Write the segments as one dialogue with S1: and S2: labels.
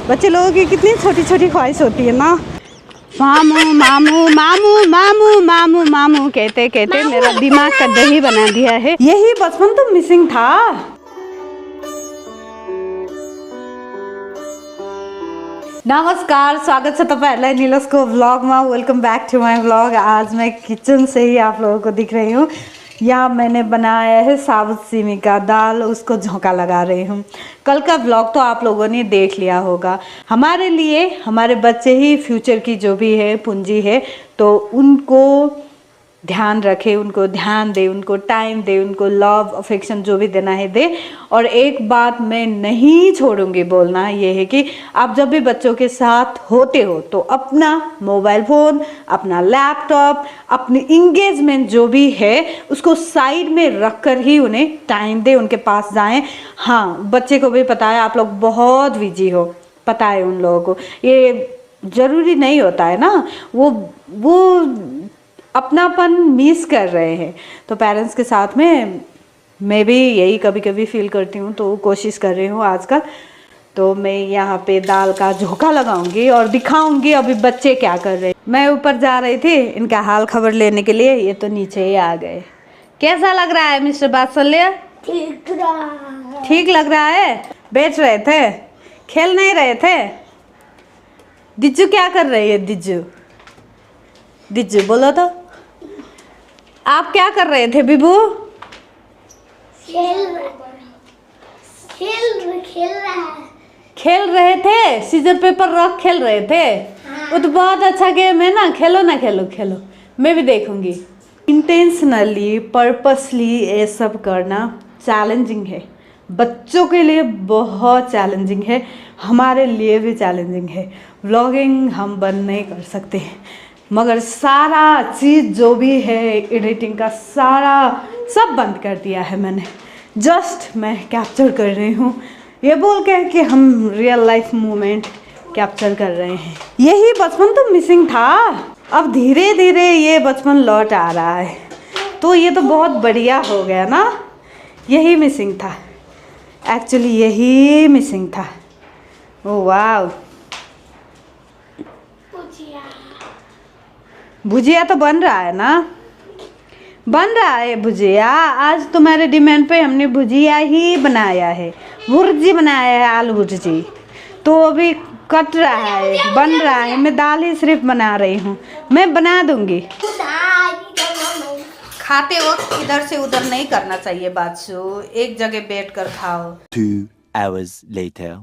S1: बच्चे लोगों की कितनी छोटी छोटी ख्वाहिश होती है ना। मामू मामू मामू मामू मामू मामू कहते कहते मेरा दिमाग का दही बना दिया है। यही बचपन तो मिसिंग था। नमस्कार, स्वागत है तपाईँहरूलाई निलसको व्लॉगमा। Welcome back to my vlog. आज मैं किचन से ही आप लोगों को दिख रही हूँ। यहाँ मैंने बनाया है साबुत सिमी का दाल, उसको झोंका लगा रही हूँ। कल का व्लॉग तो आप लोगों ने देख लिया होगा। हमारे लिए हमारे बच्चे ही फ्यूचर की जो भी है पूंजी है, तो उनको ध्यान रखे, उनको ध्यान दे, उनको टाइम दे, उनको लव अफेक्शन जो भी देना है दे। और एक बात मैं नहीं छोड़ूंगी बोलना, ये है कि आप जब भी बच्चों के साथ होते हो तो अपना मोबाइल फ़ोन, अपना लैपटॉप, अपनी इंगेजमेंट जो भी है उसको साइड में रख कर ही उन्हें टाइम दे, उनके पास जाएं। हाँ, बच्चे को भी पता है आप लोग बहुत बिजी हो, पता है उन लोगों को। ये ज़रूरी नहीं होता है ना, वो अपनापन मिस कर रहे हैं। तो पेरेंट्स के साथ में मैं भी यही कभी कभी फील करती हूँ, तो कोशिश कर रही हूँ आजकल। तो मैं यहाँ पे दाल का झोंका लगाऊंगी और दिखाऊंगी अभी बच्चे क्या कर रहे हैं। मैं ऊपर जा रही थी इनका हाल खबर लेने के लिए, ये तो नीचे ही आ गए। कैसा लग रहा है मिस्टर बात्सल्य? ठीक लग रहा है। बैठ रहे थे, खेल नहीं रहे थे। दिज्जू क्या कर रही है? दिज्जू बोलो तो, आप क्या कर रहे थे बिबू? खेल रहे थे, सीजर पेपर रख खेल रहे थे। हाँ। वो तो बहुत अच्छा गेम है ना, खेलो ना, खेलो। मैं भी देखूंगी। इंटेंशनली, पर्पसली ये सब करना चैलेंजिंग है। बच्चों के लिए बहुत चैलेंजिंग है, हमारे लिए भी चैलेंजिंग है। व्लॉगिंग हम बंद नहीं कर सकते, मगर सारा चीज़ जो भी है एडिटिंग का सारा सब बंद कर दिया है मैंने। जस्ट मैं कैप्चर कर रही हूँ, ये बोल के कि हम रियल लाइफ मोमेंट कैप्चर कर रहे हैं। यही बचपन तो मिसिंग था। अब धीरे धीरे ये बचपन लौट आ रहा है, तो ये तो बहुत बढ़िया हो गया ना। यही मिसिंग था, एक्चुअली यही मिसिंग था। ओह वाह, भुजिया तो बन रहा है ना, बन रहा है भुजिया। आज तुम्हारे डिमांड पे हमने भुजिया ही बनाया है, भुर्जी बनाया है, आलू भुर्जी। तो अभी कट रहा है, बन रहा है। मैं दाल ही सिर्फ बना रही हूँ, मैं बना दूंगी। खाते वक्त इधर से उधर नहीं करना चाहिए बादशु, एक जगह बैठ कर खाओ।
S2: 2 hours later.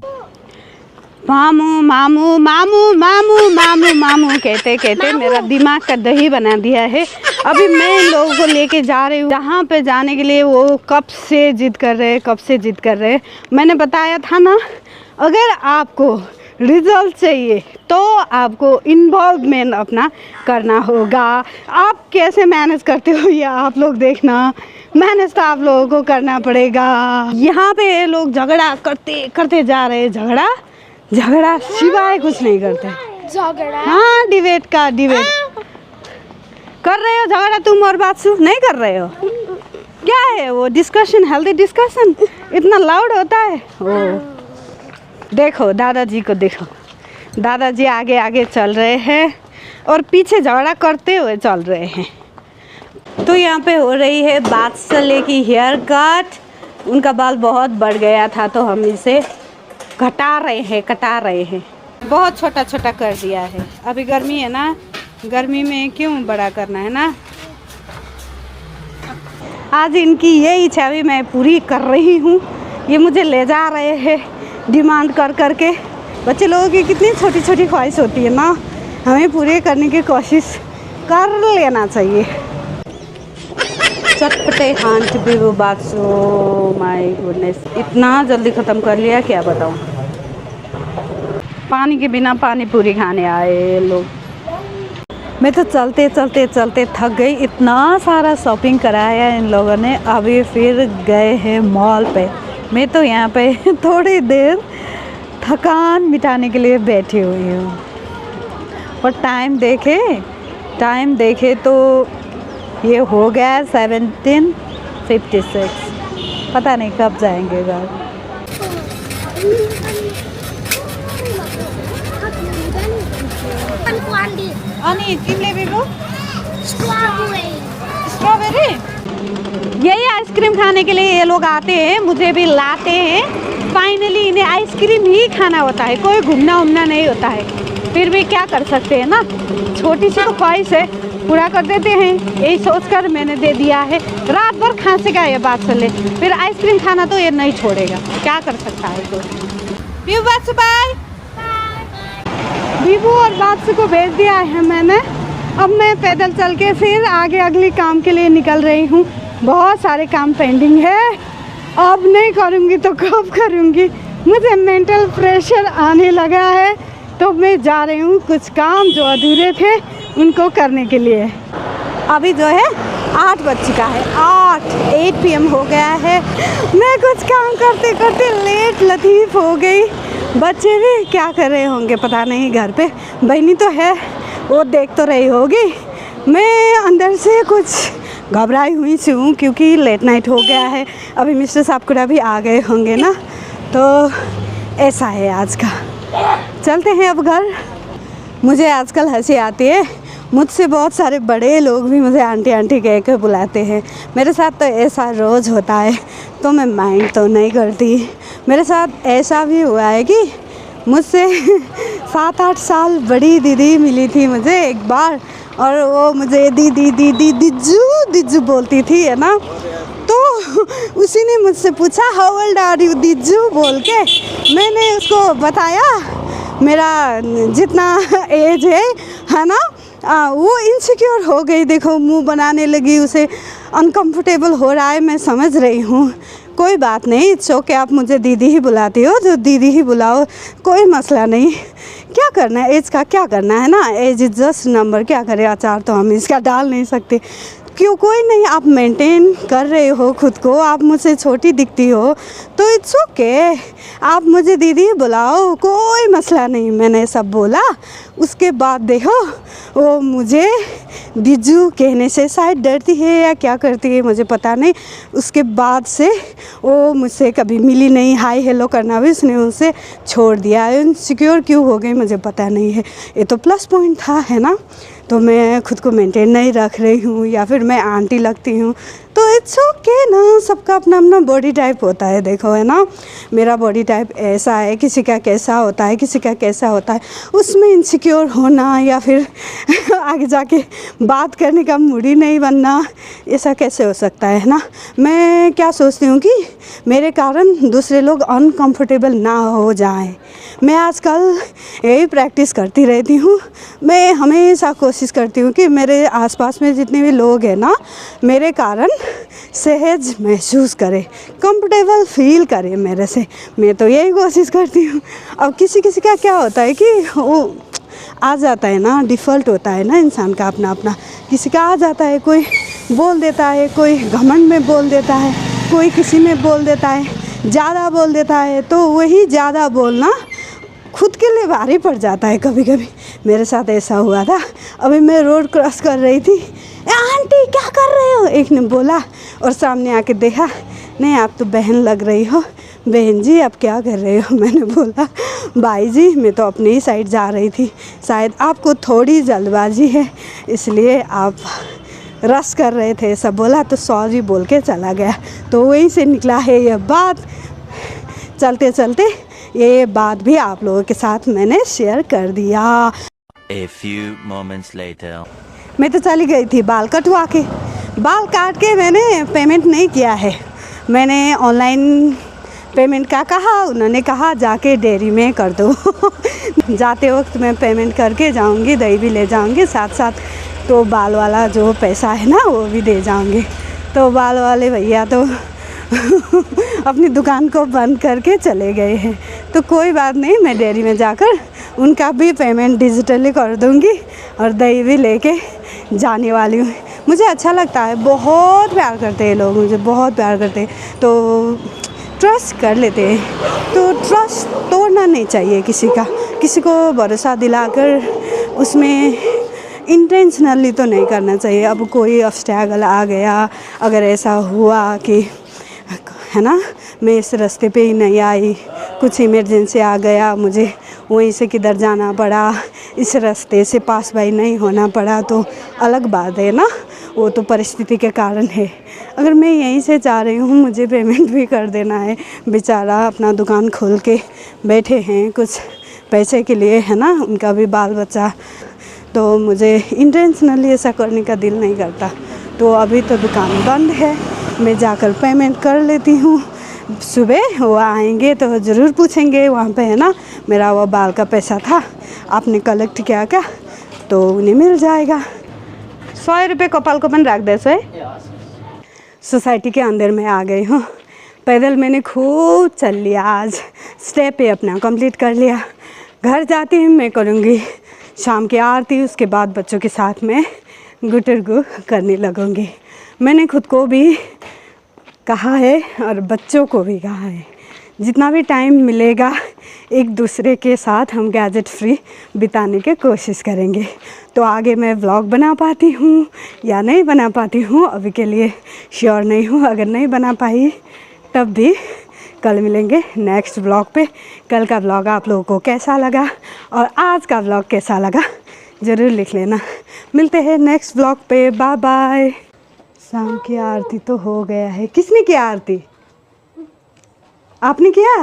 S1: मामू मामू मामू मामू मामू मामू कहते कहते मेरा दिमाग का दही बना दिया है। अभी मैं इन लोगों को लेके जा रही हूँ जहाँ पे जाने के लिए वो कब से जिद कर रहे हैं। मैंने बताया था ना, अगर आपको रिजल्ट चाहिए तो आपको इन्वॉल्वमेंट अपना करना होगा। आप कैसे मैनेज करते हो ये आप लोग देखना, मैनेज तो आप लोगों को करना पड़ेगा। यहाँ पे ये लोग झगड़ा करते जा रहे हैं, झगड़ा सिवाय कुछ नहीं करते। झगड़ा, हाँ, डिबेट कर रहे हो झगड़ा तुम और बातचीत नहीं कर रहे हो। क्या है वो डिस्कशन, हेल्दी डिस्कशन इतना लाउड होता है। ओ देखो दादाजी को, देखो दादाजी आगे आगे चल रहे हैं और पीछे झगड़ा करते हुए चल रहे हैं। तो यहाँ पे हो रही है बात्सल्य की हेयर कट। उनका बाल बहुत बढ़ गया था तो हम इसे कटा रहे हैं। बहुत छोटा कर दिया है। अभी गर्मी है ना, गर्मी में क्यों बड़ा करना है ना। आज इनकी ये इच्छा भी मैं पूरी कर रही हूँ। ये मुझे ले जा रहे हैं डिमांड कर के। बच्चे लोगों की कितनी छोटी ख्वाहिश होती है ना, हमें पूरी करने की कोशिश कर लेना चाहिए। चटपटे हांट बिबू बाक्सो, माय गुडनेस, इतना जल्दी ख़त्म कर लिया, क्या बताऊँ। पानी के बिना पानी पूरी खाने आए लोग। मैं तो चलते थक गई। इतना सारा शॉपिंग कराया इन लोगों ने। अभी फिर गए हैं मॉल पे। मैं तो यहाँ पे थोड़ी देर थकान मिटाने के लिए बैठी हुई हूँ। और टाइम देखे तो ये हो गया 17:56। पता नहीं कब जाएंगे घर। अनि तिमीले बिबु स्ट्रॉबेरी। यही आइसक्रीम खाने के लिए ये लोग आते हैं, मुझे भी लाते हैं। फाइनली इन्हें आइसक्रीम ही खाना होता है, कोई घूमना उमना नहीं होता है। फिर भी क्या कर सकते हैं ना, छोटी सी तो ख्वाहिश है, पूरा कर देते हैं। यही सोचकर मैंने दे दिया है। रात भर खांसेगा ये बात चले, फिर आइसक्रीम खाना तो ये नहीं छोड़ेगा, क्या कर सकता है। तो बीबू बादशा बाय। बीबू और बादशा को भेज दिया है मैंने। अब मैं पैदल चल के फिर आगे अगले काम के लिए निकल रही हूँ। बहुत सारे काम पेंडिंग है, अब नहीं करूँगी तो कब करूँगी। मुझे मेंटल प्रेशर आने लगा है, तो मैं जा रही हूँ कुछ काम जो अधूरे थे उनको करने के लिए। अभी जो है 8 बज चुका है, 8 PM हो गया है। मैं कुछ काम करते करते लेट लतीफ़ हो गई। बच्चे भी क्या कर रहे होंगे पता नहीं, घर पे बहनी तो है, वो देख तो रही होगी। मैं अंदर से कुछ घबराई हुई सी हूँ क्योंकि लेट नाइट हो गया है। अभी मिस्टर साहब भी आ गए होंगे ना, तो ऐसा है आज का। चलते हैं अब घर। मुझे आजकल हंसी आती है, मुझसे बहुत सारे बड़े लोग भी मुझे आंटी आंटी कह के बुलाते हैं। मेरे साथ तो ऐसा रोज़ होता है, तो मैं माइंड तो नहीं करती। मेरे साथ ऐसा भी हुआ है कि मुझसे 7-8 साल बड़ी दीदी मिली थी मुझे एक बार, और वो मुझे दीदी दिज्जू बोलती थी, है ना। तो उसी ने मुझसे पूछा हाउ ओल्ड आर यू दिज्जू बोल के। मैंने उसको बताया मेरा जितना एज है ना। वो इनसिक्योर हो गई, देखो मुंह बनाने लगी, उसे अनकंफर्टेबल हो रहा है, मैं समझ रही हूँ। कोई बात नहीं, इट्स ओके, आप मुझे दीदी ही बुलाती हो, जो दीदी ही बुलाओ, कोई मसला नहीं। क्या करना है, एज का क्या करना है ना, एज इज जस्ट नंबर। क्या करें, अचार तो हम इसका डाल नहीं सकते। क्यों, कोई नहीं, आप मेंटेन कर रहे हो खुद को, आप मुझसे छोटी दिखती हो तो इट्स ओके, आप मुझे दीदी बुलाओ, कोई मसला नहीं। मैंने सब बोला। उसके बाद देखो वो मुझे दिज्जू कहने से शायद डरती है या क्या करती है मुझे पता नहीं। उसके बाद से वो मुझसे कभी मिली नहीं, हाय हेलो करना भी उसने उनसे छोड़ दिया। इनसिक्योर क्यों हो गई मुझे पता नहीं है। ये तो प्लस पॉइंट था, है ना। तो मैं खुद को मेंटेन नहीं रख रही हूँ, या फिर मैं आंटी लगती हूँ, तो इट्स ओके ना। सबका अपना अपना बॉडी टाइप होता है, देखो, है ना। मेरा बॉडी टाइप ऐसा है, किसी का कैसा होता है, किसी का कैसा होता है। उसमें इनसिक्योर होना या फिर आगे जाके बात करने का मूड ही नहीं बनना, ऐसा कैसे हो सकता है ना। मैं क्या सोचती हूँ कि मेरे कारण दूसरे लोग अनकंफर्टेबल ना हो जाएं। मैं आजकल यही प्रैक्टिस करती रहती हूँ। मैं हमेशा कोशिश करती हूँ कि मेरे आसपास में जितने भी लोग हैं ना, मेरे कारण सहज महसूस करें, कंफर्टेबल फील करें मेरे से। मैं तो यही कोशिश करती हूँ। अब किसी किसी का क्या होता है कि वो आ जाता है ना, डिफ़ॉल्ट होता है ना इंसान का अपना अपना। किसी का आ जाता है, कोई बोल देता है, कोई घमंड में बोल देता है, कोई किसी में बोल देता है, ज़्यादा बोल देता है। तो वही ज़्यादा बोलना खुद के लिए भारी पड़ जाता है कभी कभी। मेरे साथ ऐसा हुआ था। अभी मैं रोड क्रॉस कर रही थी, आंटी क्या कर रहे हो, एक ने बोला, और सामने आके देखा, नहीं आप तो बहन लग रही हो। बहन जी आप क्या कर रहे हो, मैंने बोला भाई जी मैं तो अपनी ही साइड जा रही थी, शायद आपको थोड़ी जल्दबाजी है इसलिए आप रश कर रहे थे, सब बोला। तो सॉरी बोल के चला गया। तो वहीं से निकला है यह बात। चलते चलते ये बात भी आप लोगों के साथ मैंने शेयर कर दिया।
S2: A few moments later.
S1: मैं तो चली गई थी बाल कटवा के। बाल काट के मैंने पेमेंट नहीं किया है। मैंने ऑनलाइन पेमेंट का कहा, उन्होंने कहा जाके डेयरी में कर दो। जाते वक्त मैं पेमेंट करके जाऊंगी, दही भी ले जाऊंगी साथ साथ, तो बाल वाला जो पैसा है ना वो भी दे जाऊंगी। तो बाल वाले भैया तो अपनी दुकान को बंद करके चले गए हैं। तो कोई बात नहीं, मैं डेयरी में जाकर उनका भी पेमेंट डिजिटली कर दूंगी और दही भी लेके जाने वाली हूँ। मुझे अच्छा लगता है, बहुत प्यार करते हैं लोग, मुझे बहुत प्यार करते हैं, तो ट्रस्ट कर लेते हैं। तो ट्रस्ट तोड़ना नहीं चाहिए किसी को भरोसा दिलाकर उसमें इंटेंशनली तो नहीं करना चाहिए। अब कोई ऑब्स्टैकल आ गया, अगर ऐसा हुआ कि है ना मैं इस रास्ते पे ही नहीं आई, कुछ इमरजेंसी आ गया, मुझे वहीं से किधर जाना पड़ा,
S3: इस रास्ते से पास बाई नहीं होना पड़ा तो अलग बात है ना, वो तो परिस्थिति के कारण है। अगर मैं यहीं से जा रही हूँ, मुझे पेमेंट भी कर देना है। बेचारा अपना दुकान खोल के बैठे हैं कुछ पैसे के लिए, है ना, उनका भी बाल बच्चा, तो मुझे इंटेंशनली ऐसा करने का दिल नहीं करता। तो अभी तो दुकान बंद है, मैं जाकर पेमेंट कर लेती हूँ। सुबह वो आएंगे तो ज़रूर पूछेंगे वहाँ पे, है ना, मेरा वो बाल का पैसा था आपने कलेक्ट किया क्या, तो उन्हें मिल जाएगा।
S1: 100 रुपये कपाल को पनि राख्दैछ है।
S3: सोसाइटी के अंदर मैं आ गई हूँ। पैदल मैंने खूब चल लिया, आज स्टेप पे अपना कंप्लीट कर लिया। घर जाती हूँ मैं करूँगी शाम की आरती, उसके बाद बच्चों के साथ में गुटरगु करने लगूँगी। मैंने खुद को भी कहा है और बच्चों को भी कहा है, जितना भी टाइम मिलेगा एक दूसरे के साथ हम गैजेट फ्री बिताने की कोशिश करेंगे। तो आगे मैं व्लॉग बना पाती हूँ या नहीं बना पाती हूँ, अभी के लिए श्योर नहीं हूँ। अगर नहीं बना पाई तब भी कल मिलेंगे नेक्स्ट व्लॉग पे। कल का व्लॉग आप लोगों को कैसा लगा और आज का व्लॉग कैसा लगा ज़रूर लिख लेना। मिलते हैं नेक्स्ट व्लॉग पे, बाय बाय। शाम की आरती तो हो गया है। किसने किया आरती? आपने किया?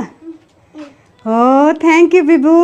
S3: Oh thank you Bibu.